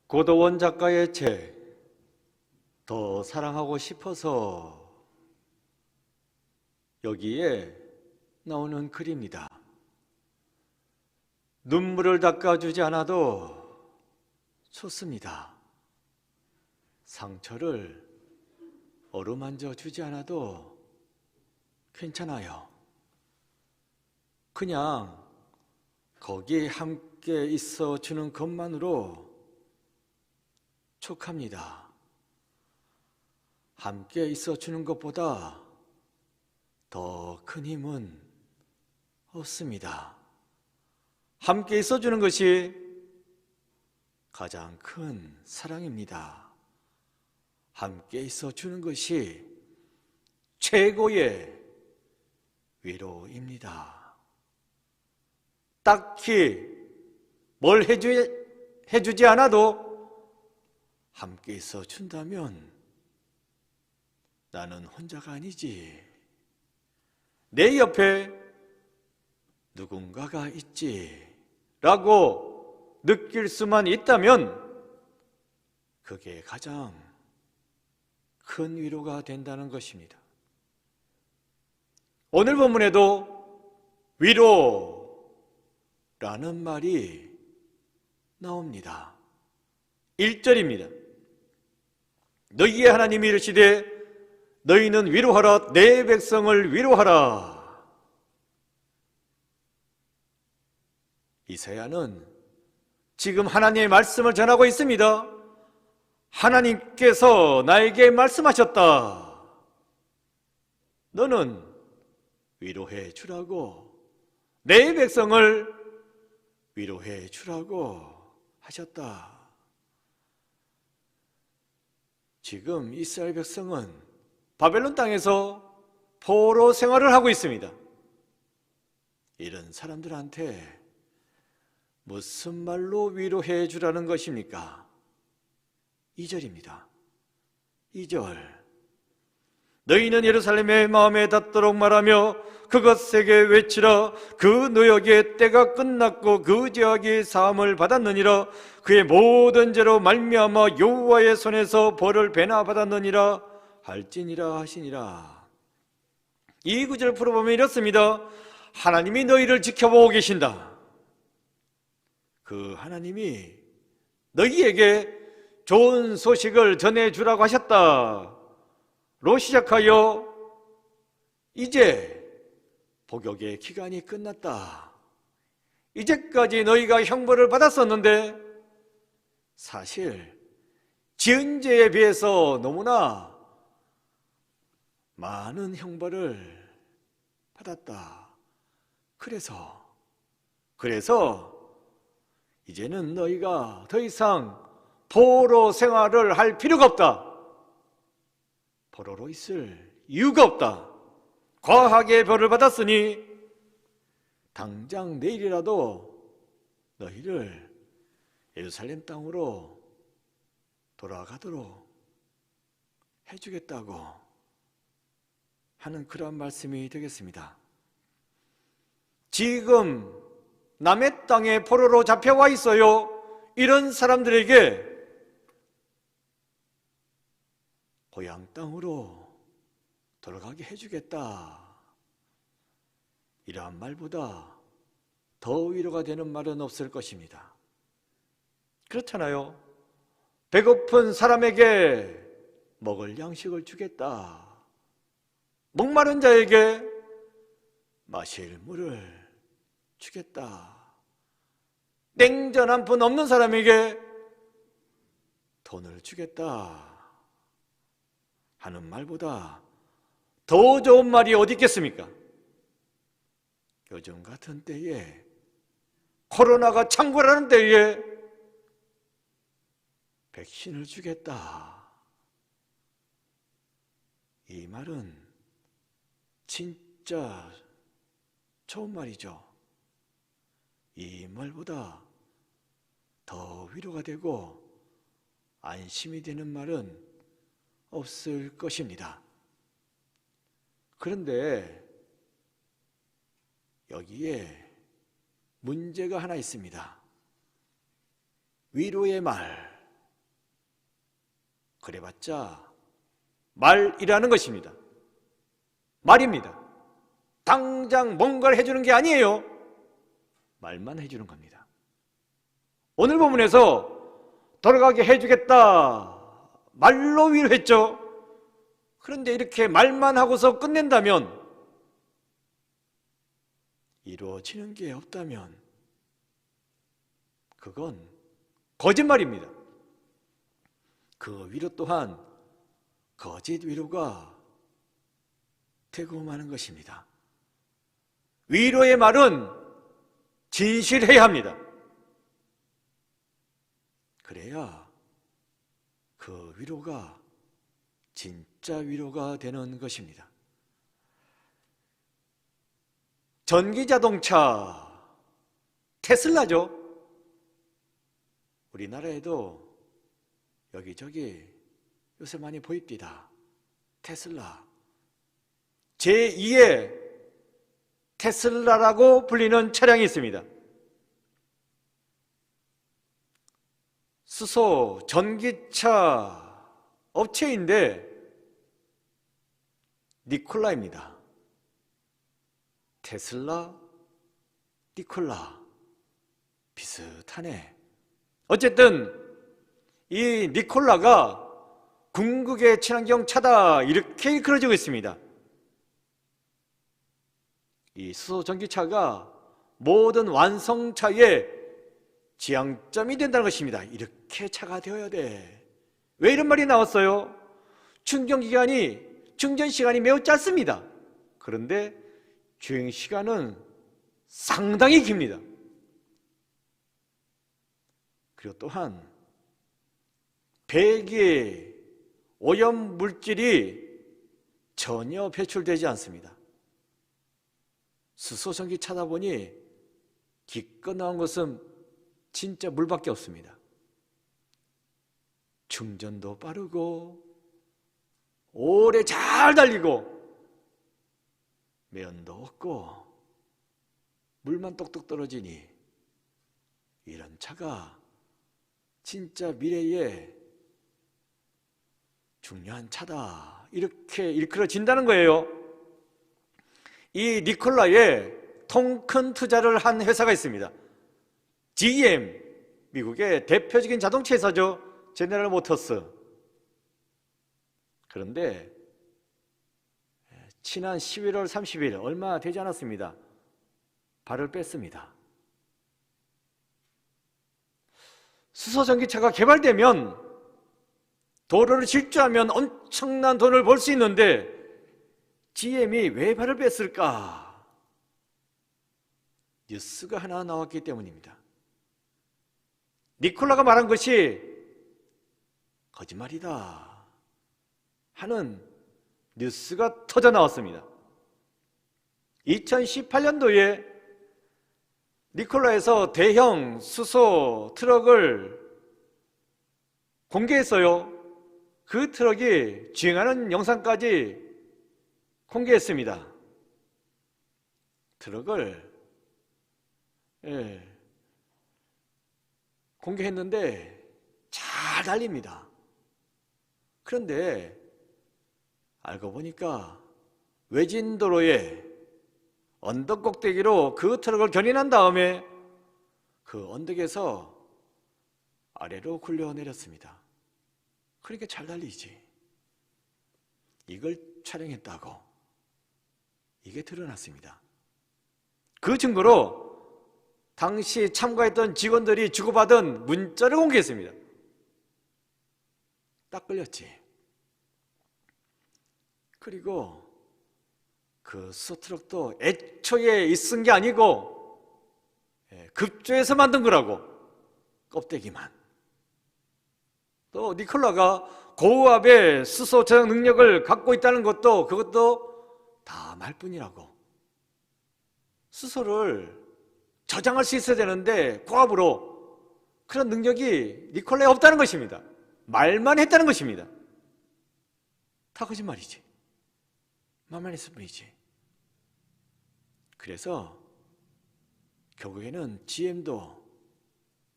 고도원 작가의 책 더 사랑하고 싶어서 여기에 나오는 글입니다. 눈물을 닦아주지 않아도 좋습니다. 상처를 어루만져 주지 않아도 괜찮아요. 그냥 거기에 함께 있어 주는 것만으로 촉합니다. 함께 있어 주는 것보다 더 큰 힘은 없습니다. 함께 있어 주는 것이 가장 큰 사랑입니다. 함께 있어 주는 것이 최고의 위로입니다. 딱히 뭘 해주지 않아도 함께 있어 준다면 나는 혼자가 아니지. 내 옆에 누군가가 있지. 라고 느낄 수만 있다면 그게 가장 큰 위로가 된다는 것입니다. 오늘 본문에도 위로라는 말이 나옵니다. 1절입니다. 너희의 하나님이 이르시되 너희는 위로하라. 내 백성을 위로하라. 이사야는 지금 하나님의 말씀을 전하고 있습니다. 하나님께서 나에게 말씀하셨다. 너는 위로해 주라고, 내 백성을 위로해 주라고 하셨다. 지금 이스라엘 백성은 바벨론 땅에서 포로 생활을 하고 있습니다. 이런 사람들한테 무슨 말로 위로해 주라는 것입니까? 2절입니다. 2절. 너희는 예루살렘의 마음에 닿도록 말하며 그것에게 외치라. 그 노역의 때가 끝났고 그 죄악이 사함을 받았느니라. 그의 모든 죄로 말미암아 여호와의 손에서 벌을 배나 받았느니라 할지니라 하시니라. 이 구절을 풀어보면 이렇습니다. 하나님이 너희를 지켜보고 계신다. 그 하나님이 너희에게 좋은 소식을 전해주라고 하셨다 로 시작하여 이제 복역의 기간이 끝났다. 이제까지 너희가 형벌을 받았었는데 사실 지은 죄에 비해서 너무나 많은 형벌을 받았다. 그래서 이제는 너희가 더 이상 포로 생활을 할 필요가 없다. 포로로 있을 이유가 없다. 과하게 벌을 받았으니 당장 내일이라도 너희를 예루살렘 땅으로 돌아가도록 해주겠다고 하는 그런 말씀이 되겠습니다. 지금 남의 땅에 포로로 잡혀와 있어요. 이런 사람들에게 고향 땅으로 돌아가게 해주겠다. 이러한 말보다 더 위로가 되는 말은 없을 것입니다. 그렇잖아요. 배고픈 사람에게 먹을 양식을 주겠다. 목마른 자에게 마실 물을 주겠다. 냉전 한 푼 없는 사람에게 돈을 주겠다 하는 말보다 더 좋은 말이 어디 있겠습니까? 요즘 같은 때에, 코로나가 창궐하는 때에 백신을 주겠다. 이 말은 진짜 좋은 말이죠. 이 말보다 더 위로가 되고 안심이 되는 말은 없을 것입니다. 그런데 여기에 문제가 하나 있습니다. 위로의 말, 그래봤자 말이라는 것입니다. 말입니다. 당장 뭔가를 해주는 게 아니에요. 말만 해주는 겁니다. 오늘 본문에서 돌아가게 해주겠다 말로 위로했죠. 그런데 이렇게 말만 하고서 끝낸다면, 이루어지는 게 없다면 그건 거짓말입니다. 그 위로 또한 거짓 위로가 되고 마는 것입니다. 위로의 말은 진실해야 합니다. 그래야 그 위로가 진짜 위로가 되는 것입니다. 전기자동차 테슬라죠. 우리나라에도 여기저기 요새 많이 보입니다. 테슬라. 제2의 테슬라라고 불리는 차량이 있습니다. 수소 전기차 업체인데 니콜라입니다. 테슬라, 니콜라 비슷하네. 어쨌든 이 니콜라가 궁극의 친환경 차다 이렇게 일컬어지고 있습니다. 이 수소 전기차가 모든 완성차의 지향점이 된다는 것입니다. 이렇게 차가 되어야 돼. 왜 이런 말이 나왔어요? 충전 시간이 매우 짧습니다. 그런데 주행 시간은 상당히 깁니다. 그리고 또한 배기에 오염 물질이 전혀 배출되지 않습니다. 수소 전기차다 보니 기껏 나온 것은 진짜 물밖에 없습니다. 충전도 빠르고 오래 잘 달리고 매연도 없고 물만 똑똑 떨어지니 이런 차가 진짜 미래의 중요한 차다 이렇게 일컬어진다는 거예요. 이 니콜라에 통 큰 투자를 한 회사가 있습니다. GM, 미국의 대표적인 자동차 회사죠. 제너럴 모터스. 그런데 지난 11월 30일 얼마 되지 않았습니다. 발을 뺐습니다. 수소 전기차가 개발되면 도로를 질주하면 엄청난 돈을 벌 수 있는데 GM이 왜 발을 뺐을까? 뉴스가 하나 나왔기 때문입니다. 니콜라가 말한 것이 거짓말이다 하는 뉴스가 터져 나왔습니다. 2018년도에 니콜라에서 대형 수소 트럭을 공개했어요. 그 트럭이 주행하는 영상까지 공개했습니다. 트럭을 공개했는데 잘 달립니다. 그런데 알고 보니까 외진 도로에 언덕 꼭대기로 그 트럭을 견인한 다음에 그 언덕에서 아래로 굴려 내렸습니다. 그러니까 잘 달리지. 이걸 촬영했다고 이게 드러났습니다. 그 증거로 당시 참가했던 직원들이 주고받은 문자를 공개했습니다. 딱 걸렸지. 그리고 그 수소트럭도 애초에 있은 게 아니고 급조해서 만든 거라고. 껍데기만. 또 니콜라가 고압의 수소 저장 능력을 갖고 있다는 것도 그것도 다 말뿐이라고. 수소를 저장할 수 있어야 되는데 고압으로 그런 능력이 니콜라에 없다는 것입니다. 말만 했다는 것입니다. 다 거짓말이지. 말만 했을 뿐이지. 그래서 결국에는 GM도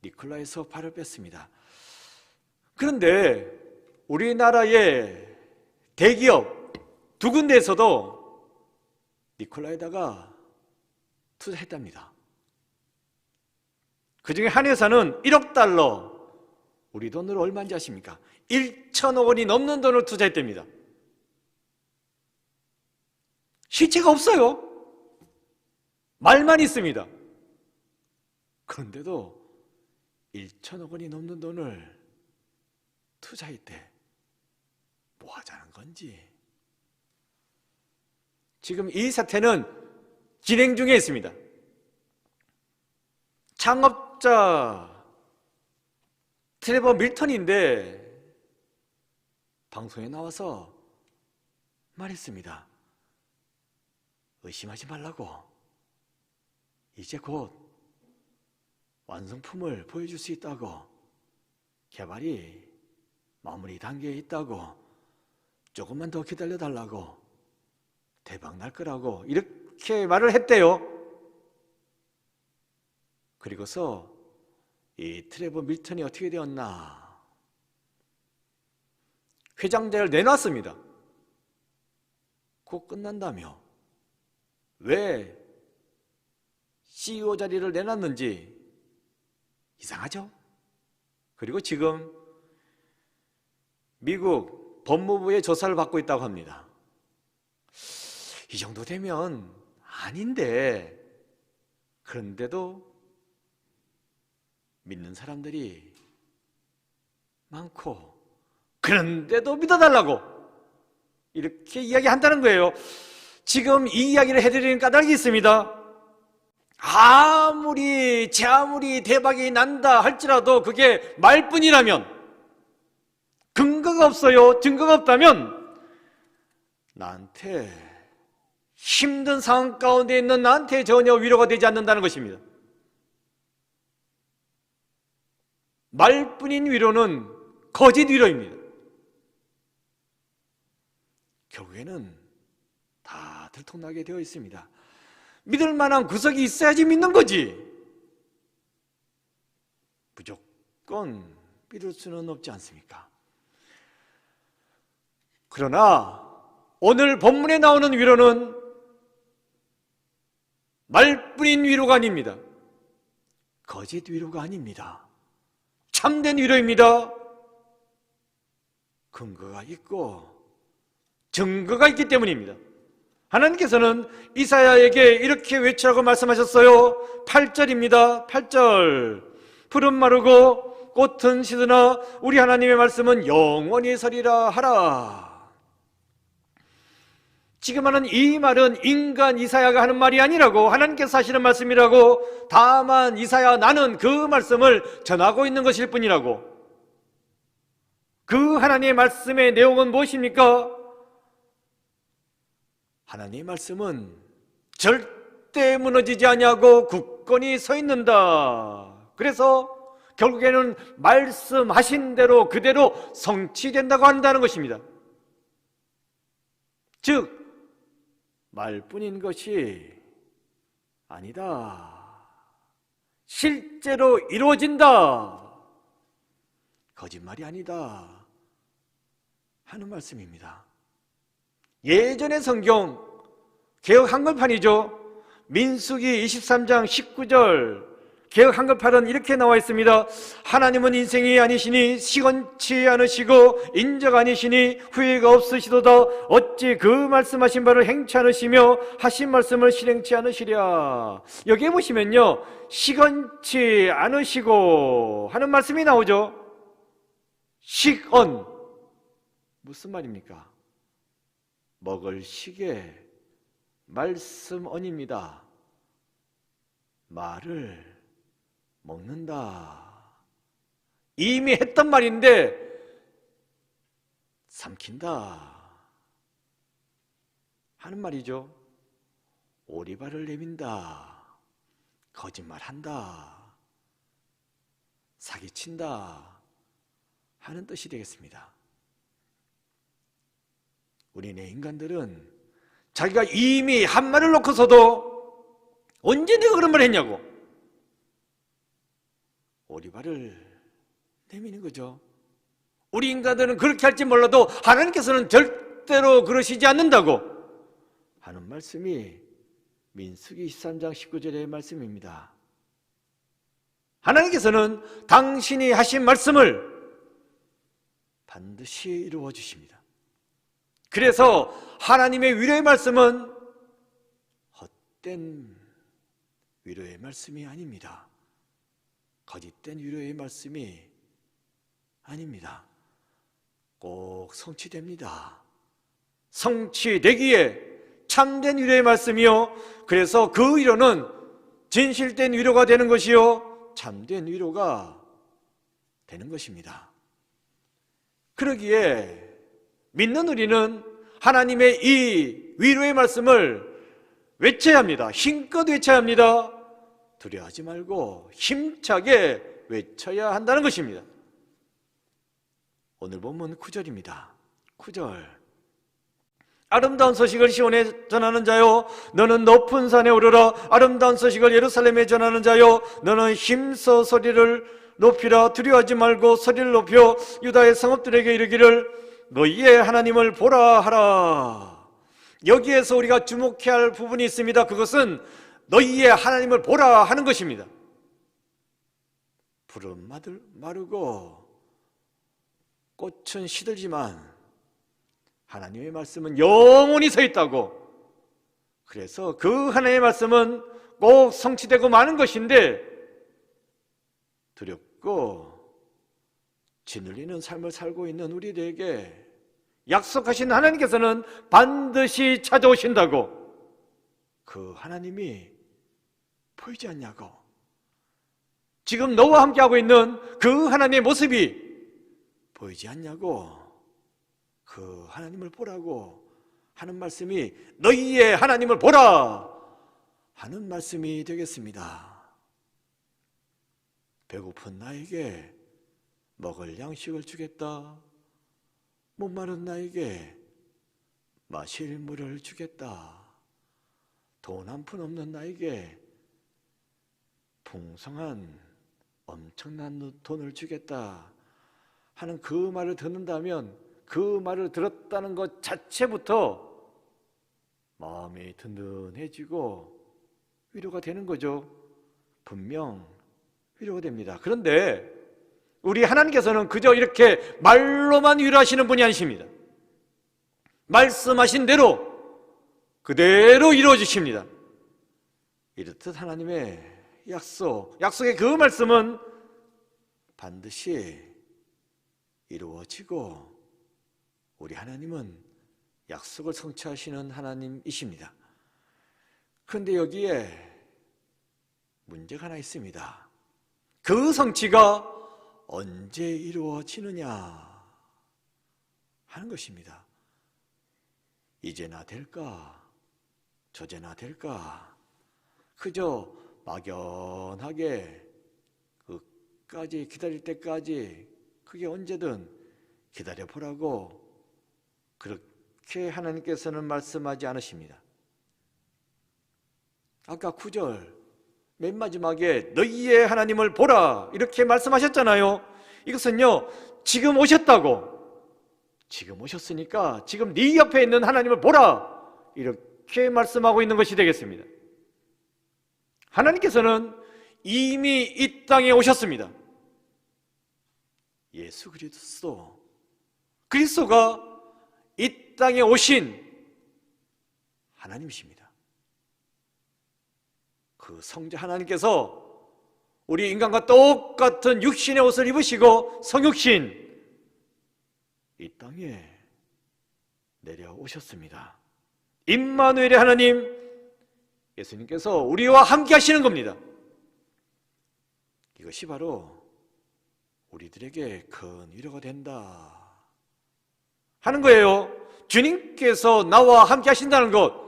니콜라에서 발을 뺐습니다. 그런데 우리나라의 대기업 두 군데에서도 니콜라에다가 투자했답니다. 그 중에 한 회사는 1억 달러, 우리 돈으로 얼마인지 아십니까? 1천억 원이 넘는 돈을 투자했답니다. 실체가 없어요. 말만 있습니다. 그런데도 1천억 원이 넘는 돈을 투자했대. 뭐 하자는 건지. 지금 이 사태는 진행 중에 있습니다. 창업자 트레버 밀턴인데 방송에 나와서 말했습니다. 의심하지 말라고. 이제 곧 완성품을 보여줄 수 있다고. 개발이 마무리 단계에 있다고. 조금만 더 기다려달라고. 대박 날 거라고. 이렇게 말을 했대요. 그리고서 이 트레버 밀턴이 어떻게 되었나? 회장자를 내놨습니다. 곧 끝난다며. 왜 CEO 자리를 내놨는지 이상하죠? 그리고 지금 미국 법무부의 조사를 받고 있다고 합니다. 이 정도 되면 아닌데, 그런데도 믿는 사람들이 많고, 그런데도 믿어달라고 이렇게 이야기한다는 거예요. 지금 이 이야기를 해드리는 까닭이 있습니다. 제 아무리 대박이 난다 할지라도 그게 말뿐이라면, 근거가 없어요. 증거가 없다면 나한테, 힘든 상황 가운데 있는 나한테 전혀 위로가 되지 않는다는 것입니다. 말뿐인 위로는 거짓 위로입니다. 결국에는 다 들통나게 되어 있습니다. 믿을 만한 구석이 있어야지 믿는 거지. 무조건 믿을 수는 없지 않습니까? 그러나 오늘 본문에 나오는 위로는 말뿐인 위로가 아닙니다. 거짓 위로가 아닙니다. 참된 위로입니다. 근거가 있고 증거가 있기 때문입니다. 하나님께서는 이사야에게 이렇게 외치라고 말씀하셨어요. 8절입니다. 8절. 풀은 마르고 꽃은 시드나 우리 하나님의 말씀은 영원히 서리라 하라. 지금 하는 이 말은 인간 이사야가 하는 말이 아니라고, 하나님께서 하시는 말씀이라고. 다만 이사야, 나는 그 말씀을 전하고 있는 것일 뿐이라고. 그 하나님의 말씀의 내용은 무엇입니까? 하나님의 말씀은 절대 무너지지 아니하고 굳건히 서 있는다. 그래서 결국에는 말씀하신 대로 그대로 성취된다고 한다는 것입니다. 즉 말뿐인 것이 아니다. 실제로 이루어진다. 거짓말이 아니다 하는 말씀입니다. 예전의 성경 개역 한글판이죠. 민수기 23장 19절 개역 한글판은 이렇게 나와 있습니다. 하나님은 인생이 아니시니 시건치 않으시고 인적 아니시니 후회가 없으시도다. 어찌 그 말씀하신 바를 행치 않으시며 하신 말씀을 실행치 않으시랴. 여기에 보시면요, 시건치 않으시고 하는 말씀이 나오죠. 식언, 무슨 말입니까? 먹을 식에 말씀언입니다. 말을 먹는다. 이미 했던 말인데 삼킨다 하는 말이죠. 오리발을 내민다, 거짓말한다, 사기친다 하는 뜻이 되겠습니다. 우리네 인간들은 자기가 이미 한 말을 놓고서도 언제 내가 그런 말 했냐고 오리발을 내미는 거죠. 우리 인간들은 그렇게 할지 몰라도 하나님께서는 절대로 그러시지 않는다고 하는 말씀이 민수기 23장 19절의 말씀입니다. 하나님께서는 당신이 하신 말씀을 반드시 이루어 주십니다. 그래서 하나님의 위로의 말씀은 헛된 위로의 말씀이 아닙니다. 거짓된 위로의 말씀이 아닙니다. 꼭 성취됩니다. 성취되기에 참된 위로의 말씀이요, 그래서 그 위로는 진실된 위로가 되는 것이요, 참된 위로가 되는 것입니다. 그러기에 믿는 우리는 하나님의 이 위로의 말씀을 외쳐야 합니다. 힘껏 외쳐야 합니다. 두려워하지 말고 힘차게 외쳐야 한다는 것입니다. 오늘 본문 9절입니다. 9절. 아름다운 소식을 시온에 전하는 자요, 너는 높은 산에 오르라. 아름다운 소식을 예루살렘에 전하는 자요, 너는 힘써 소리를 높이라. 두려워하지 말고 소리를 높여 유다의 성읍들에게 이르기를 너희의 하나님을 보라 하라. 여기에서 우리가 주목해야 할 부분이 있습니다. 그것은 너희의 하나님을 보라 하는 것입니다. 풀은 마르고 꽃은 시들지만 하나님의 말씀은 영원히 서 있다고. 그래서 그 하나님의 말씀은 꼭 성취되고 마는 것인데, 두렵고 짓눌리는 삶을 살고 있는 우리들에게 약속하신 하나님께서는 반드시 찾아오신다고. 그 하나님이 보이지 않냐고. 지금 너와 함께하고 있는 그 하나님의 모습이 보이지 않냐고. 그 하나님을 보라고 하는 말씀이 너희의 하나님을 보라 하는 말씀이 되겠습니다. 배고픈 나에게 먹을 양식을 주겠다. 목마른 나에게 마실 물을 주겠다. 돈 한 푼 없는 나에게 풍성한 엄청난 돈을 주겠다 하는 그 말을 듣는다면, 그 말을 들었다는 것 자체부터 마음이 든든해지고 위로가 되는 거죠. 분명 위로가 됩니다. 그런데 우리 하나님께서는 그저 이렇게 말로만 위로하시는 분이 아니십니다. 말씀하신 대로 그대로 이루어 주십니다. 이렇듯 하나님의 약속의 그 말씀은 반드시 이루어지고, 우리 하나님은 약속을 성취하시는 하나님이십니다. 그런데 여기에 문제가 하나 있습니다. 그 성취가 언제 이루어지느냐 하는 것입니다. 이제나 될까, 저제나 될까, 그저 막연하게 끝까지 기다릴 때까지 그게 언제든 기다려보라고 그렇게 하나님께서는 말씀하지 않으십니다. 아까 9절 맨 마지막에 너희의 하나님을 보라 이렇게 말씀하셨잖아요. 이것은요, 지금 오셨다고, 지금 오셨으니까 지금 네 옆에 있는 하나님을 보라 이렇게 말씀하고 있는 것이 되겠습니다. 하나님께서는 이미 이 땅에 오셨습니다. 예수 그리스도가 이 땅에 오신 하나님이십니다. 그 성자 하나님께서 우리 인간과 똑같은 육신의 옷을 입으시고 성육신 이 땅에 내려오셨습니다. 임마누엘의 하나님, 예수님께서 우리와 함께 하시는 겁니다. 이것이 바로 우리들에게 큰 위로가 된다 하는 거예요. 주님께서 나와 함께 하신다는 것,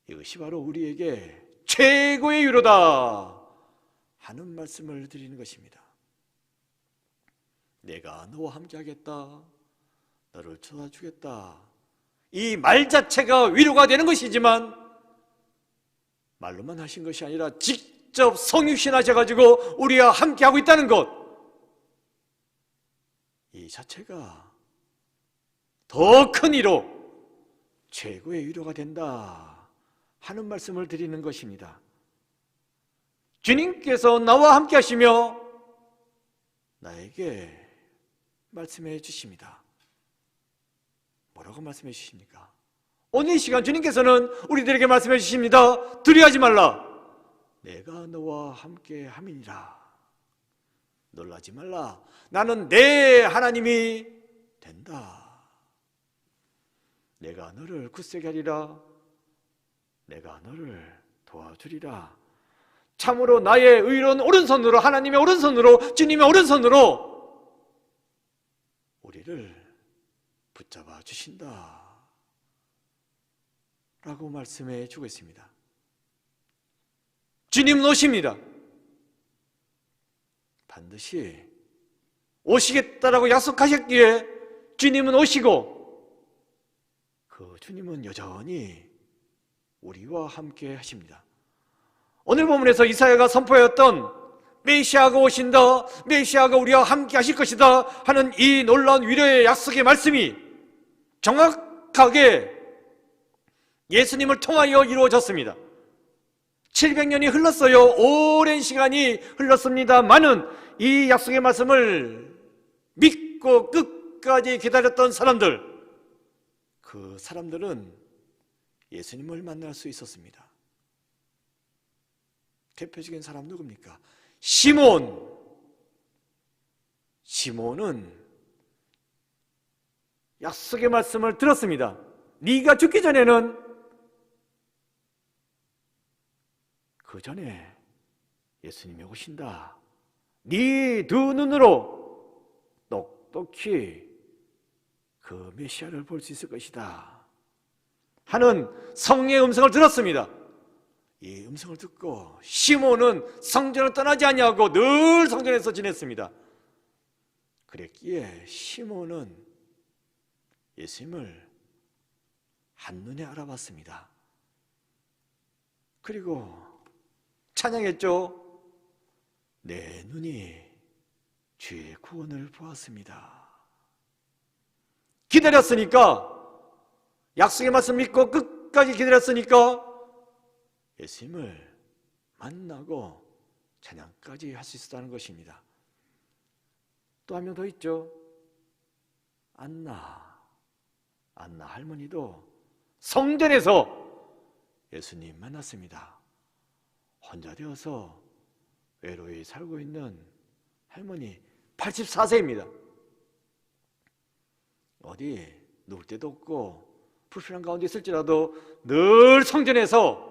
이것이 바로 우리에게 최고의 위로다 하는 말씀을 드리는 것입니다. 내가 너와 함께 하겠다, 너를 찾아주겠다, 이 말 자체가 위로가 되는 것이지만 말로만 하신 것이 아니라 직접 성육신 하셔가지고 우리와 함께 하고 있다는 것, 이 자체가 더 큰 위로, 최고의 위로가 된다 하는 말씀을 드리는 것입니다. 주님께서 나와 함께 하시며 나에게 말씀해 주십니다. 뭐라고 말씀해 주십니까? 오늘 이 시간 주님께서는 우리들에게 말씀해 주십니다. 두려워하지 말라. 내가 너와 함께 함이니라. 놀라지 말라. 나는 내 하나님이 된다. 내가 너를 굳세게 하리라. 내가 너를 도와주리라. 참으로 나의 의로운 오른손으로, 하나님의 오른손으로, 주님의 오른손으로 우리를 붙잡아 주신다 라고 말씀해 주고 있습니다. 주님은 오십니다. 반드시 오시겠다라고 약속하셨기에 주님은 오시고, 그 주님은 여전히 우리와 함께 하십니다. 오늘 본문에서 이사야가 선포했던 메시아가 오신다, 메시아가 우리와 함께 하실 것이다 하는 이 놀라운 위로의 약속의 말씀이 정확하게 예수님을 통하여 이루어졌습니다. 700년이 흘렀어요. 오랜 시간이 흘렀습니다만은 이 약속의 말씀을 믿고 끝까지 기다렸던 사람들, 그 사람들은 예수님을 만날 수 있었습니다. 대표적인 사람 누굽니까? 시몬. 시몬은 약속의 말씀을 들었습니다. 네가 죽기 전에는, 그 전에 예수님이 오신다. 네 두 눈으로 똑똑히 그 메시아를 볼 수 있을 것이다 하는 성령의 음성을 들었습니다. 이 음성을 듣고 시몬은 성전을 떠나지 아니하고 늘 성전에서 지냈습니다. 그랬기에 시몬은 예수님을 한눈에 알아봤습니다. 그리고 찬양했죠. 내 눈이 주의 구원을 보았습니다. 기다렸으니까, 약속의 말씀 믿고 끝까지 기다렸으니까 예수님을 만나고 찬양까지 할 수 있었다는 것입니다. 또 한 명 더 있죠. 안나 할머니도 성전에서 예수님 만났습니다. 혼자 되어서 외로이 살고 있는 할머니 84세입니다. 어디 누울 데도 없고 불편한 가운데 있을지라도 늘 성전에서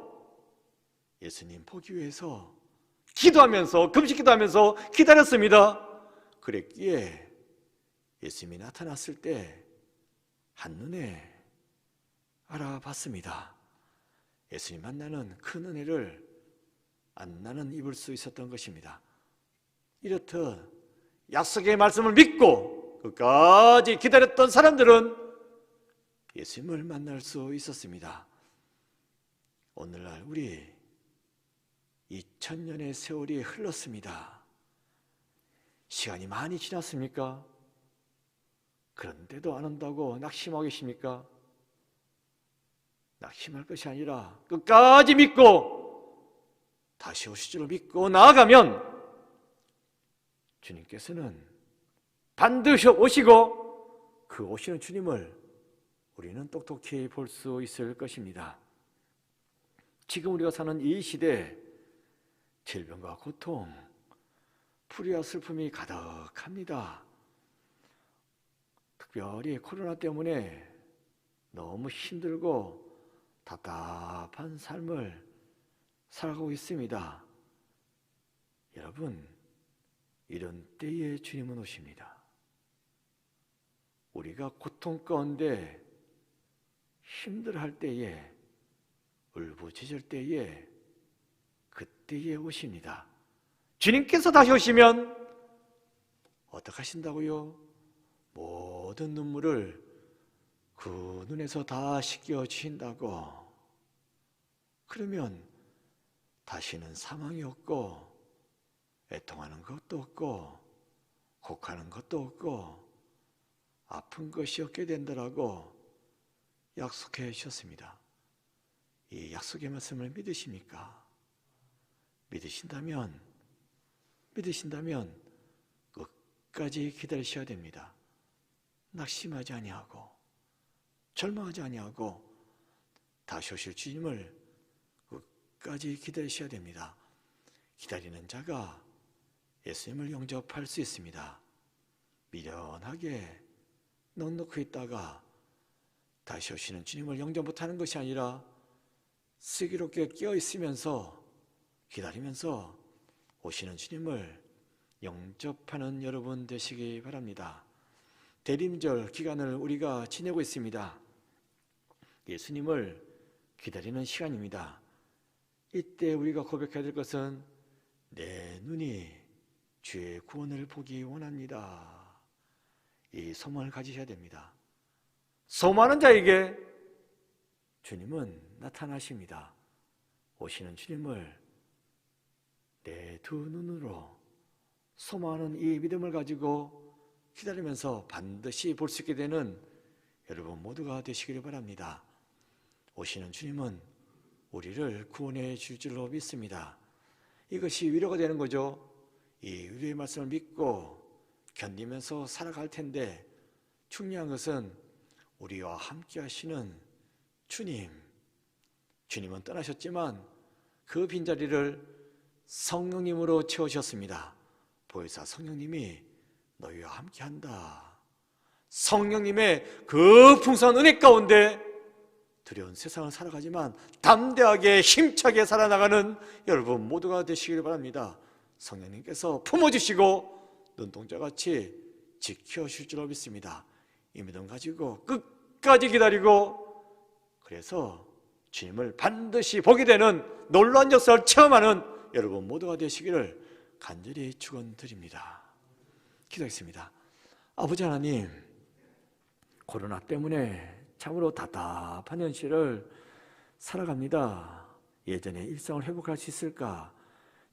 예수님 보기 위해서 기도하면서, 금식기도하면서 기다렸습니다. 그랬기에 예수님이 나타났을 때 한눈에 알아봤습니다. 예수님 만나는 큰 은혜를 안나는 입을 수 있었던 것입니다. 이렇듯 약속의 말씀을 믿고 끝까지 기다렸던 사람들은 예수님을 만날 수 있었습니다. 오늘날 우리 2000년의 세월이 흘렀습니다. 시간이 많이 지났습니까? 그런데도 안 온다고 낙심하고 계십니까? 낙심할 것이 아니라 끝까지 믿고 다시 오실 줄 믿고 나아가면 주님께서는 반드시 오시고 그 오시는 주님을 우리는 똑똑히 볼 수 있을 것입니다. 지금 우리가 사는 이 시대, 질병과 고통, 불의와 슬픔이 가득합니다. 특별히 코로나 때문에 너무 힘들고 답답한 삶을 살아가고 있습니다. 여러분, 이런 때에 주님은 오십니다. 우리가 고통 가운데 힘들어할 때에, 울부짖을 때에, 그때에 오십니다. 주님께서 다시 오시면 어떻게 하신다고요? 모든 눈물을 그 눈에서 다 씻겨주신다고. 그러면 다시는 사망이 없고, 애통하는 것도 없고, 곡하는 것도 없고, 아픈 것이 없게 된다라고 약속해 주셨습니다. 이 약속의 말씀을 믿으십니까? 믿으신다면 끝까지 기다리셔야 됩니다. 낙심하지 아니하고 절망하지 아니하고 다시 오실 주님을 끝까지 기다리셔야 됩니다. 기다리는 자가 예수님을 영접할 수 있습니다. 미련하게 넉넉히 있다가 다시 오시는 주님을 영접 못하는 것이 아니라 슬기롭게 깨어있으면서 기다리면서 오시는 주님을 영접하는 여러분 되시기 바랍니다. 대림절 기간을 우리가 지내고 있습니다. 예수님을 기다리는 시간입니다. 이때 우리가 고백해야 될 것은 내 눈이 주의 구원을 보기 원합니다. 이 소망을 가지셔야 됩니다. 소망하는 자에게 주님은 나타나십니다. 오시는 주님을 내 두 눈으로 소망하는 이 믿음을 가지고 기다리면서 반드시 볼 수 있게 되는 여러분 모두가 되시기를 바랍니다. 오시는 주님은 우리를 구원해 줄 줄로 믿습니다. 이것이 위로가 되는 거죠. 이 위로의 말씀을 믿고 견디면서 살아갈 텐데 중요한 것은 우리와 함께 하시는 주님은 떠나셨지만 그 빈자리를 성령님으로 채우셨습니다. 보혜사 성령님이 너희와 함께한다. 성령님의 그 풍성한 은혜 가운데 두려운 세상을 살아가지만 담대하게 힘차게 살아나가는 여러분 모두가 되시기를 바랍니다. 성령님께서 품어주시고 눈동자같이 지켜주실 줄로 믿습니다. 이 믿음 가지고 끝까지 기다리고 그래서 주님을 반드시 보게 되는 놀라운 역사를 체험하는 여러분 모두가 되시기를 간절히 축원드립니다. 기도하겠습니다. 아버지 하나님, 코로나 때문에 참으로 답답한 현실을 살아갑니다. 예전에 일상을 회복할 수 있을까?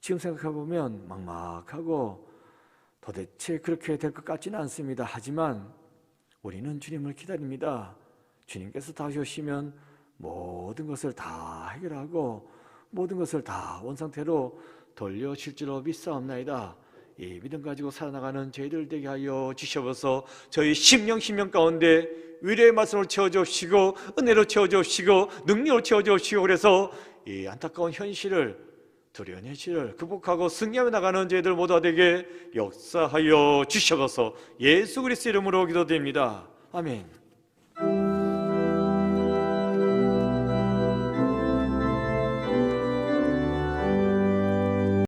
지금 생각해보면 막막하고 도대체 그렇게 될 것 같지는 않습니다. 하지만 우리는 주님을 기다립니다. 주님께서 다시 오시면 모든 것을 다 해결하고 모든 것을 다 원상태로 돌려줄 줄로 믿사옵나이다. 이 믿음 가지고 살아나가는 저희들 되게 하여 주시옵소서. 저희 심령 가운데 위로의 말씀을 채워주시고 은혜로 채워주시고 능력으로 채워주시고 그래서 이 안타까운 현실을 두려운 현실을 극복하고 승리하며 나가는 저희들 모두가 되게 역사하여 주시옵소서. 예수 그리스도 이름으로 기도드립니다. 아멘.